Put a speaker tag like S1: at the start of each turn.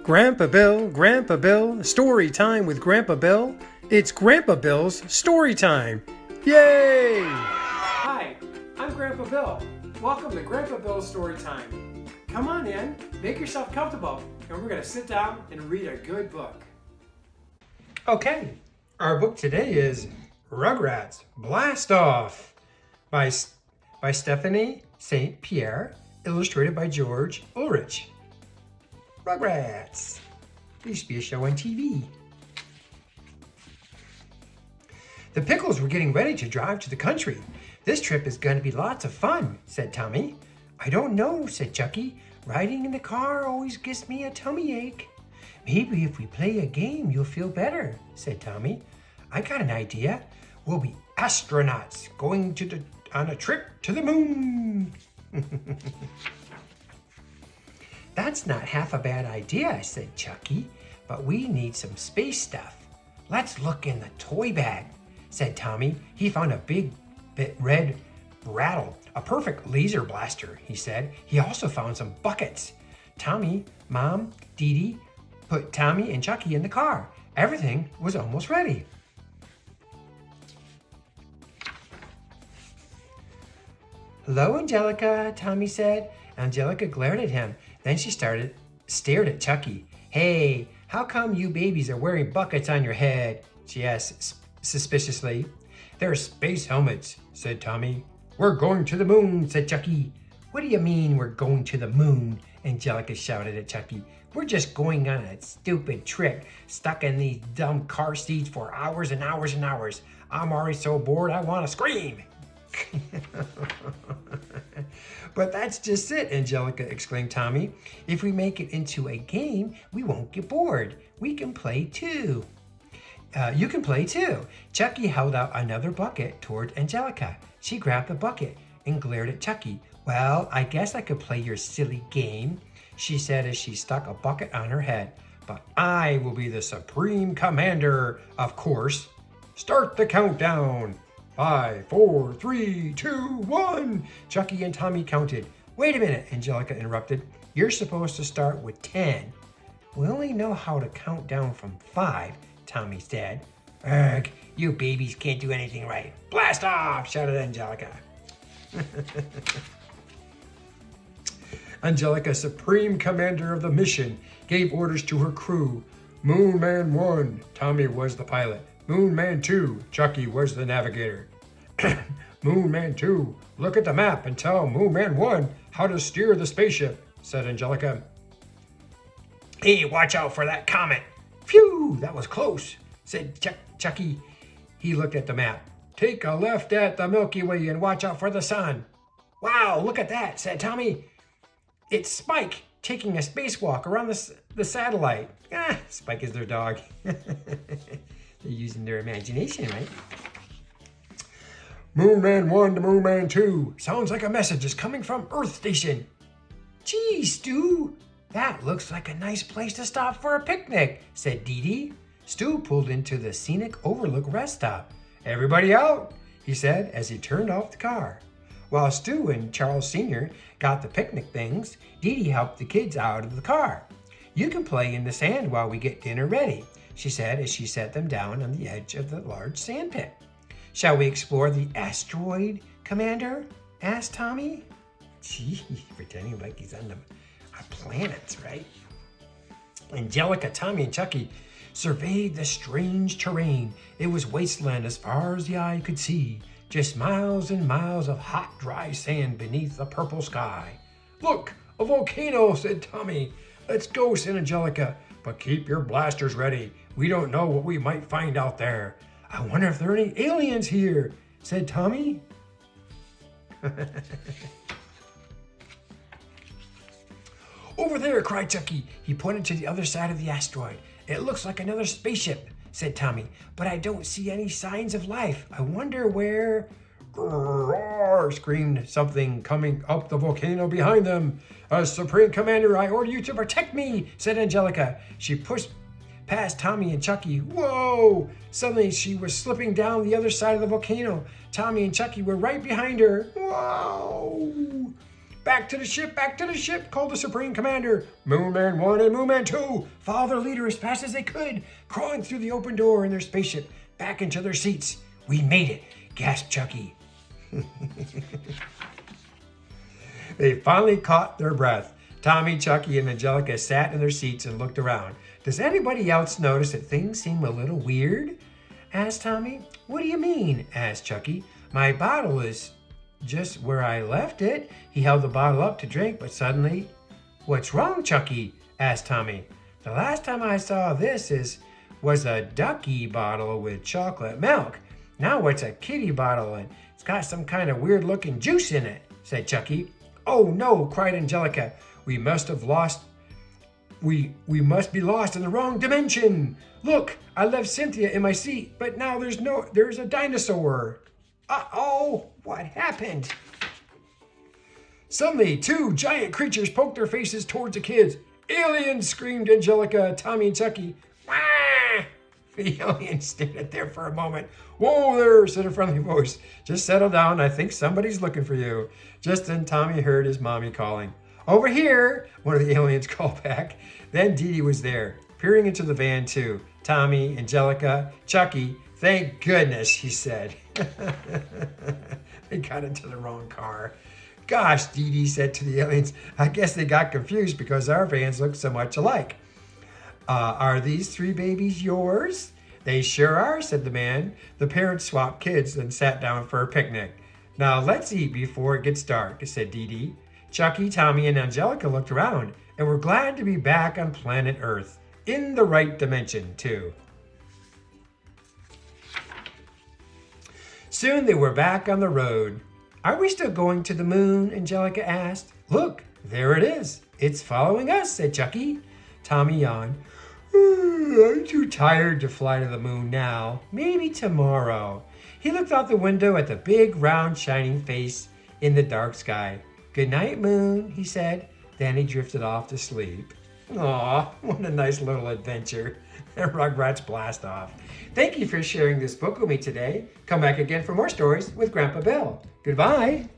S1: Grandpa Bill, story time with Grandpa Bill. It's Grandpa Bill's story time. Yay! Hi, I'm Grandpa Bill. Welcome to Grandpa Bill's story time. Come on in, make yourself comfortable, and we're going to sit down and read a good book. Okay, our book today is Rugrats Blast Off by Stephanie St. Pierre, illustrated by George Ulrich. Rugrats. There used to be a show on TV. The Pickles were getting ready to drive to the country. This trip is going to be lots of fun, said Tommy. I don't know, said Chucky. Riding in the car always gives me a tummy ache. Maybe if we play a game, you'll feel better, said Tommy. I got an idea. We'll be astronauts going on a trip to the moon. That's not half a bad idea, said Chucky, but we need some space stuff. Let's look in the toy bag, said Tommy. He found a big red rattle, a perfect laser blaster, he said. He also found some buckets. Tommy, Mom, Dee Dee put Tommy and Chucky in the car. Everything was almost ready. Hello, Angelica, Tommy said. Angelica glared at him. Then she stared at Chucky. Hey, how come you babies are wearing buckets on your head? She asked suspiciously. They're space helmets, said Tommy. We're going to the moon, said Chucky. What do you mean we're going to the moon? Angelica shouted at Chucky. We're just going on a stupid trip, stuck in these dumb car seats for hours and hours and hours. I'm already so bored I want to scream. But that's just it, Angelica, exclaimed Tommy. If we make it into a game, we won't get bored. We can play too. You can play too. Chucky held out another bucket toward Angelica. She grabbed the bucket and glared at Chucky. Well, I guess I could play your silly game, she said as she stuck a bucket on her head. But I will be the supreme commander, of course. Start the countdown. 5, 4, 3, 2, 1. Chucky and Tommy counted. Wait a minute, Angelica interrupted. You're supposed to start with 10. We only know how to count down from 5, Tommy said. Ugh, you babies can't do anything right. Blast off, shouted Angelica. Angelica, supreme commander of the mission, gave orders to her crew. Moon Man 1, Tommy was the pilot. Moon Man 2, Chucky was the navigator. Moon Man 2, look at the map and tell Moon Man 1 how to steer the spaceship, said Angelica. Hey, watch out for that comet. Phew, that was close, said Chucky. He looked at the map. Take a left at the Milky Way and watch out for the sun. Wow, look at that, said Tommy. It's Spike taking a spacewalk around the satellite. Spike is their dog. They're using their imagination, right? Moon Man 1 to Moon Man 2. Sounds like a message is coming from Earth Station. Gee, Stu, that looks like a nice place to stop for a picnic, said Dee Dee. Stu pulled into the scenic overlook rest stop. Everybody out, he said as he turned off the car. While Stu and Charles Sr. got the picnic things, Dee Dee helped the kids out of the car. You can play in the sand while we get dinner ready, she said as she set them down on the edge of the large sand pit. Shall we explore the asteroid, Commander? Asked Tommy. Gee, pretending like he's on the planets, right? Angelica, Tommy, and Chucky surveyed the strange terrain. It was wasteland as far as the eye could see. Just miles and miles of hot, dry sand beneath the purple sky. Look, a volcano, said Tommy. Let's go, said Angelica. But keep your blasters ready. We don't know what we might find out there. I wonder if there are any aliens here, said Tommy. Over there, cried Chucky. He pointed to the other side of the asteroid. It looks like another spaceship, said Tommy, but I don't see any signs of life. I wonder where... Roar, screamed something coming up the volcano behind them. As Supreme Commander, I order you to protect me, said Angelica. She pushed past Tommy and Chucky. Whoa! Suddenly she was slipping down the other side of the volcano. Tommy and Chucky were right behind her. Whoa! Back to the ship, called the Supreme Commander. Moon Man 1 and Moon Man 2 followed their leader as fast as they could, crawling through the open door in their spaceship, back into their seats. We made it, gasped Chucky. They finally caught their breath. Tommy, Chucky, and Angelica sat in their seats and looked around. Does anybody else notice that things seem a little weird? Asked Tommy. What do you mean? Asked Chucky. My bottle is just where I left it. He held the bottle up to drink, but suddenly... What's wrong, Chucky? Asked Tommy. The last time I saw this was a ducky bottle with chocolate milk. Now it's a kitty bottle and it's got some kind of weird looking juice in it, said Chucky. Oh no, cried Angelica. We must be lost in the wrong dimension. Look, I left Cynthia in my seat, but now there's a dinosaur. Uh-oh, what happened? Suddenly, two giant creatures poked their faces towards the kids. Aliens, screamed Angelica, Tommy, and Chucky. Wah! The aliens stared at them for a moment. Whoa there, said a friendly voice. Just settle down, I think somebody's looking for you. Just then Tommy heard his mommy calling. Over here, one of the aliens called back. Then Dee Dee was there, peering into the van too. Tommy, Angelica, Chucky. Thank goodness, he said. They got into the wrong car. Gosh, Dee Dee said to the aliens, I guess they got confused because our vans look so much alike. Are these three babies yours? They sure are, said the man. The parents swapped kids and sat down for a picnic. Now let's eat before it gets dark, said Dee Dee. Chucky, Tommy, and Angelica looked around and were glad to be back on planet Earth. In the right dimension, too. Soon they were back on the road. Are we still going to the moon? Angelica asked. Look, there it is. It's following us, said Chucky. Tommy yawned. I'm too tired to fly to the moon now. Maybe tomorrow. He looked out the window at the big, round, shining face in the dark sky. Good night, moon, he said. Then he drifted off to sleep. Aw, what a nice little adventure. Rugrats Blast Off. Thank you for sharing this book with me today. Come back again for more stories with Grandpa Bill. Goodbye.